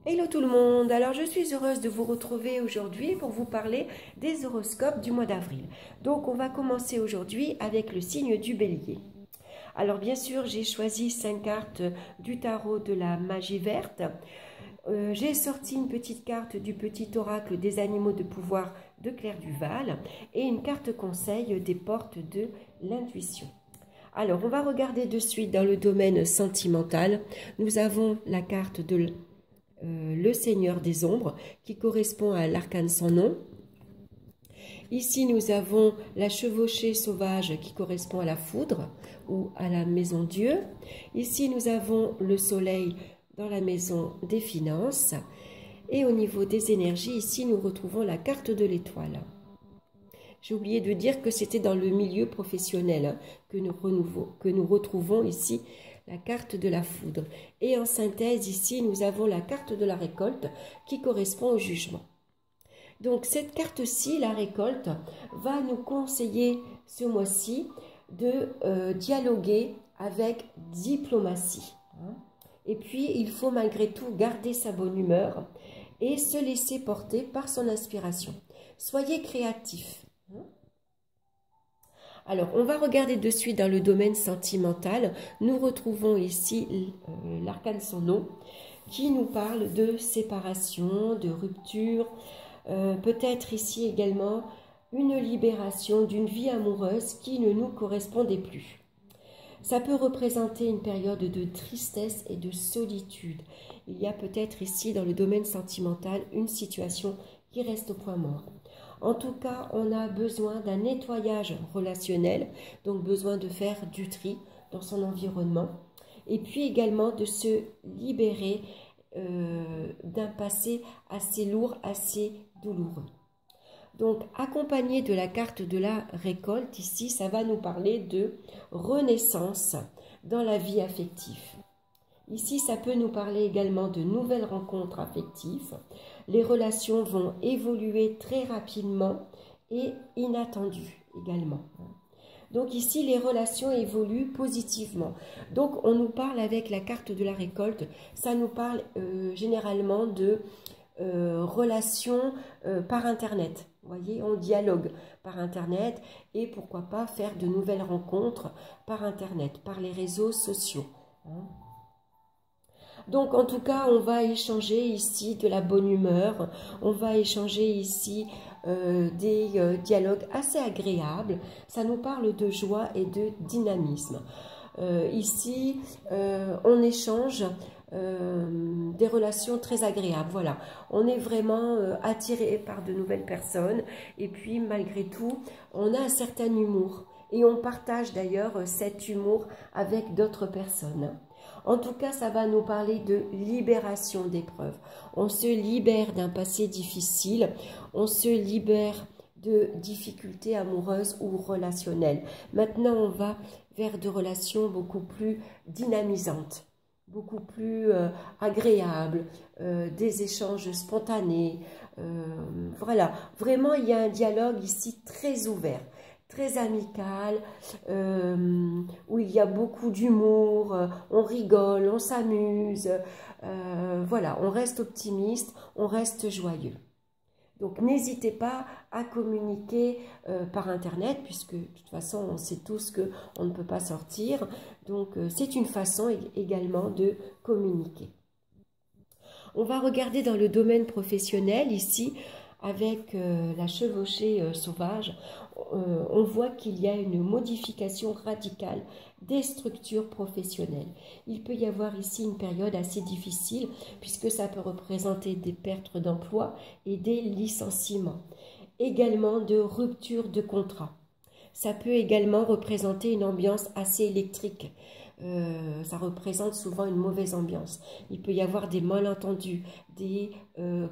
Hello tout le monde, alors je suis heureuse de vous retrouver aujourd'hui pour vous parler des horoscopes du mois d'avril. Donc on va commencer aujourd'hui avec le signe du bélier. Alors bien sûr j'ai choisi 5 cartes du tarot de la magie verte. J'ai sorti une petite carte du petit oracle des animaux de pouvoir de Claire Duval et une carte conseil des portes de l'intuition. Alors on va regarder de suite dans le domaine sentimental. Nous avons la carte de le Seigneur des Ombres, qui correspond à l'arcane sans nom. Ici, nous avons la chevauchée sauvage qui correspond à la foudre ou à la maison Dieu. Ici, nous avons le soleil dans la maison des finances. Et au niveau des énergies, ici, nous retrouvons la carte de l'étoile. J'ai oublié de dire que c'était dans le milieu professionnel que nous retrouvons ici la carte de la foudre. Et en synthèse, ici, nous avons la carte de la récolte qui correspond au jugement. Donc, cette carte-ci, la récolte, va nous conseiller ce mois-ci de dialoguer avec diplomatie. Et puis, il faut malgré tout garder sa bonne humeur et se laisser porter par son inspiration. Soyez créatifs. Alors, on va regarder de suite dans le domaine sentimental. Nous retrouvons ici l'arcane sans nom qui nous parle de séparation, de rupture, peut-être ici également une libération d'une vie amoureuse qui ne nous correspondait plus. Ça peut représenter une période de tristesse et de solitude. Il y a peut-être ici dans le domaine sentimental une situation qui reste au point mort. En tout cas, on a besoin d'un nettoyage relationnel, donc besoin de faire du tri dans son environnement, et puis également de se libérer d'un passé assez lourd, assez douloureux. Donc, accompagné de la carte de la récolte, ici, ça va nous parler de renaissance dans la vie affective. Ici, ça peut nous parler également de nouvelles rencontres affectives. Les relations vont évoluer très rapidement et inattendues également. Donc ici, les relations évoluent positivement. Donc, on nous parle avec la carte de la récolte. Ça nous parle généralement de relations par Internet. Vous voyez, on dialogue par Internet et pourquoi pas faire de nouvelles rencontres par Internet, par les réseaux sociaux. Donc, en tout cas, on va échanger ici de la bonne humeur. On va échanger ici des dialogues assez agréables. Ça nous parle de joie et de dynamisme. Ici, on échange des relations très agréables. Voilà, on est vraiment attiré par de nouvelles personnes. Et puis, malgré tout, on a un certain humour. Et on partage d'ailleurs cet humour avec d'autres personnes. En tout cas, ça va nous parler de libération d'épreuves. On se libère d'un passé difficile, on se libère de difficultés amoureuses ou relationnelles. Maintenant, on va vers des relations beaucoup plus dynamisantes, beaucoup plus agréables, des échanges spontanés. Voilà, vraiment, il y a un dialogue ici très ouvert, très amical, où il y a beaucoup d'humour, on rigole, on s'amuse, voilà, on reste optimiste, on reste joyeux. Donc n'hésitez pas à communiquer par Internet, puisque de toute façon on sait tous qu'on ne peut pas sortir, donc c'est une façon également de communiquer. On va regarder dans le domaine professionnel ici, avec la chevauchée sauvage, on voit qu'il y a une modification radicale des structures professionnelles. Il peut y avoir ici une période assez difficile puisque ça peut représenter des pertes d'emploi et des licenciements. Également de rupture de contrat. Ça peut également représenter une ambiance assez électrique. Ça représente souvent une mauvaise ambiance. Il peut y avoir des malentendus, des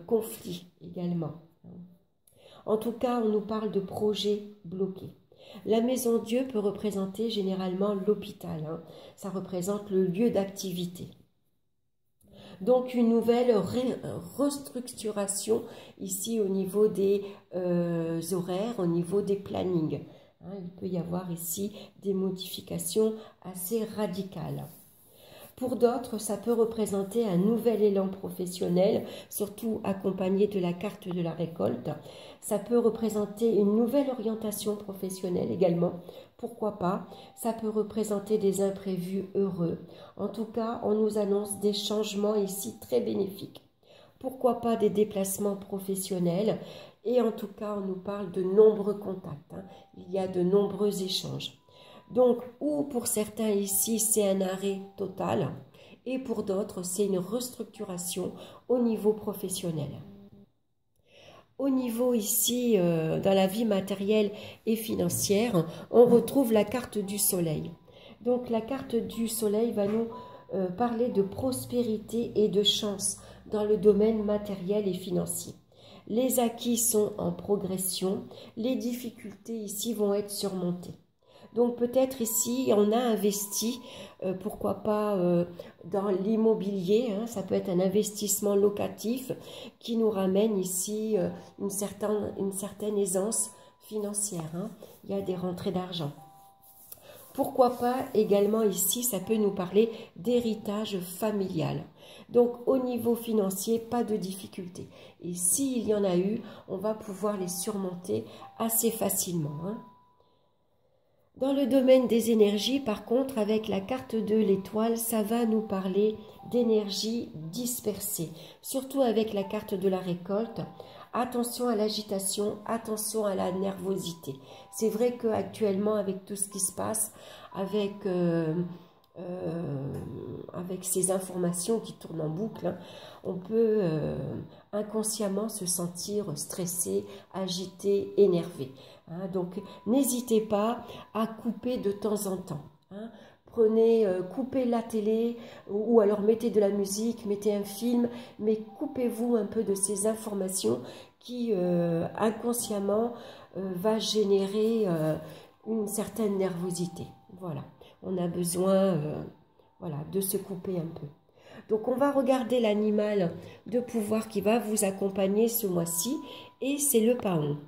conflits également. En tout cas, on nous parle de projets bloqués. La maison Dieu peut représenter généralement l'hôpital. Ça représente le lieu d'activité. Donc, une nouvelle restructuration ici au niveau des horaires, au niveau des plannings. Il peut y avoir ici des modifications assez radicales. Pour d'autres, ça peut représenter un nouvel élan professionnel, surtout accompagné de la carte de la récolte. Ça peut représenter une nouvelle orientation professionnelle également. Pourquoi pas? Ça peut représenter des imprévus heureux. En tout cas, on nous annonce des changements ici très bénéfiques. Pourquoi pas des déplacements professionnels? Et en tout cas, on nous parle de nombreux contacts. Il y a de nombreux échanges. Donc, ou pour certains ici, c'est un arrêt total, et pour d'autres, c'est une restructuration au niveau professionnel. Au niveau ici, dans la vie matérielle et financière, on retrouve la carte du soleil. Donc, la carte du soleil va nous parler de prospérité et de chance dans le domaine matériel et financier. Les acquis sont en progression, les difficultés ici vont être surmontées. Donc peut-être ici, on a investi, pourquoi pas dans l'immobilier, ça peut être un investissement locatif qui nous ramène ici une certaine aisance financière. Il y a des rentrées d'argent. Pourquoi pas également ici, ça peut nous parler d'héritage familial. Donc au niveau financier, pas de difficulté. Et s'il y en a eu, on va pouvoir les surmonter assez facilement. Dans le domaine des énergies, par contre, avec la carte de l'étoile, ça va nous parler d'énergie dispersée, surtout avec la carte de la récolte. Attention à l'agitation, attention à la nervosité. C'est vrai qu'actuellement, avec tout ce qui se passe, avec ces informations qui tournent en boucle, on peut inconsciemment se sentir stressé, agité, énervé. Donc, n'hésitez pas à couper de temps en temps. Prenez, coupez la télé ou alors mettez de la musique, mettez un film, mais coupez-vous un peu de ces informations qui inconsciemment va générer une certaine nervosité. Voilà, on a besoin de se couper un peu. Donc on va regarder l'animal de pouvoir qui va vous accompagner ce mois-ci et c'est le paon.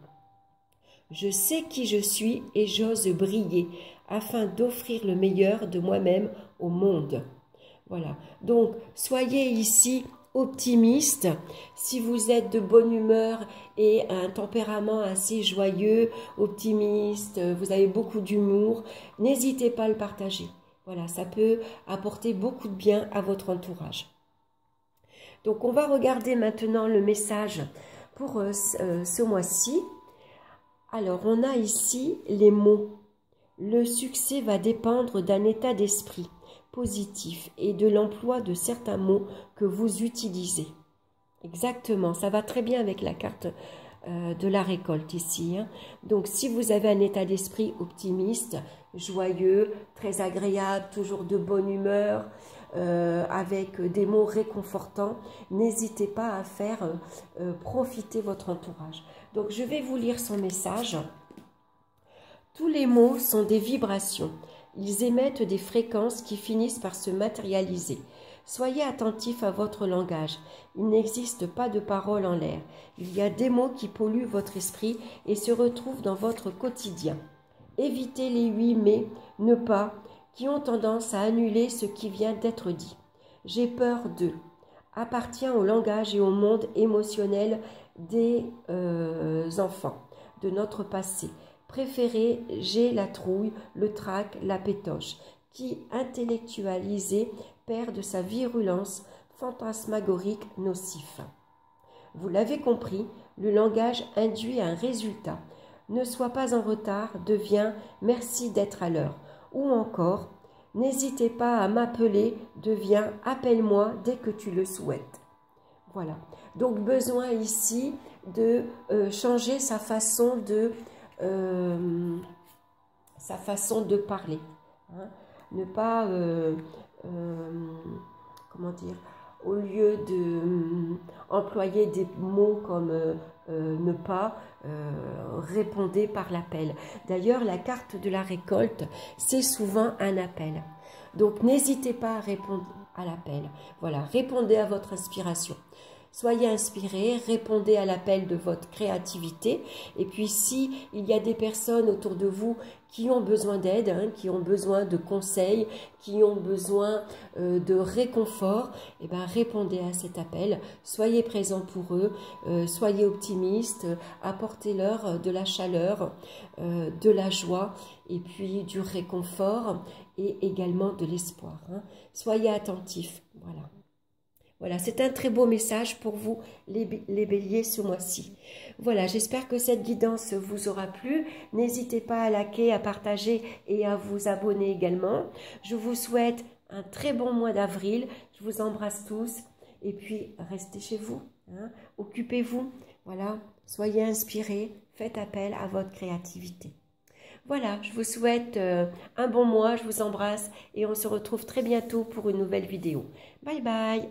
Je sais qui je suis et j'ose briller afin d'offrir le meilleur de moi-même au monde. Voilà, donc soyez ici optimiste. Si vous êtes de bonne humeur et un tempérament assez joyeux, optimiste, vous avez beaucoup d'humour, n'hésitez pas à le partager. Voilà, ça peut apporter beaucoup de bien à votre entourage. Donc on va regarder maintenant le message pour ce mois-ci. Alors, on a ici les mots. Le succès va dépendre d'un état d'esprit positif et de l'emploi de certains mots que vous utilisez. Exactement, ça va très bien avec la carte de la récolte ici. Donc, si vous avez un état d'esprit optimiste, joyeux, très agréable, toujours de bonne humeur, avec des mots réconfortants, n'hésitez pas à faire profiter votre entourage. Donc, je vais vous lire son message. Tous les mots sont des vibrations. Ils émettent des fréquences qui finissent par se matérialiser. Soyez attentifs à votre langage. Il n'existe pas de paroles en l'air. Il y a des mots qui polluent votre esprit et se retrouvent dans votre quotidien. Évitez les 8 mais, ne pas, qui ont tendance à annuler ce qui vient d'être dit. J'ai peur d'eux. Appartient au langage et au monde émotionnel des enfants, de notre passé. Préférez, j'ai la trouille, le trac, la pétoche, qui, intellectualisé, perd de sa virulence fantasmagorique nocif. Vous l'avez compris, le langage induit un résultat. Ne sois pas en retard devient merci d'être à l'heure. Ou encore, n'hésitez pas à m'appeler devient appelle-moi dès que tu le souhaites. Voilà. Donc, besoin ici de changer sa façon de parler. Ne pas, comment dire, au lieu de employer des mots comme ne pas, répondez par l'appel. D'ailleurs, la carte de la récolte, c'est souvent un appel. Donc, n'hésitez pas à répondre à l'appel. Voilà, répondez à votre inspiration. Soyez inspirés, répondez à l'appel de votre créativité. Et puis si il y a des personnes autour de vous qui ont besoin d'aide, hein, qui ont besoin de conseils, qui ont besoin de réconfort, eh ben, répondez à cet appel. Soyez présents pour eux, soyez optimistes, apportez-leur de la chaleur, de la joie et puis du réconfort et également de l'espoir. Hein. Soyez attentifs. Voilà. Voilà, c'est un très beau message pour vous, les béliers, ce mois-ci. Voilà, j'espère que cette guidance vous aura plu. N'hésitez pas à liker, à partager et à vous abonner également. Je vous souhaite un très bon mois d'avril. Je vous embrasse tous. Et puis, restez chez vous. Hein, occupez-vous. Voilà, soyez inspirés. Faites appel à votre créativité. Voilà, je vous souhaite un bon mois. Je vous embrasse et on se retrouve très bientôt pour une nouvelle vidéo. Bye bye.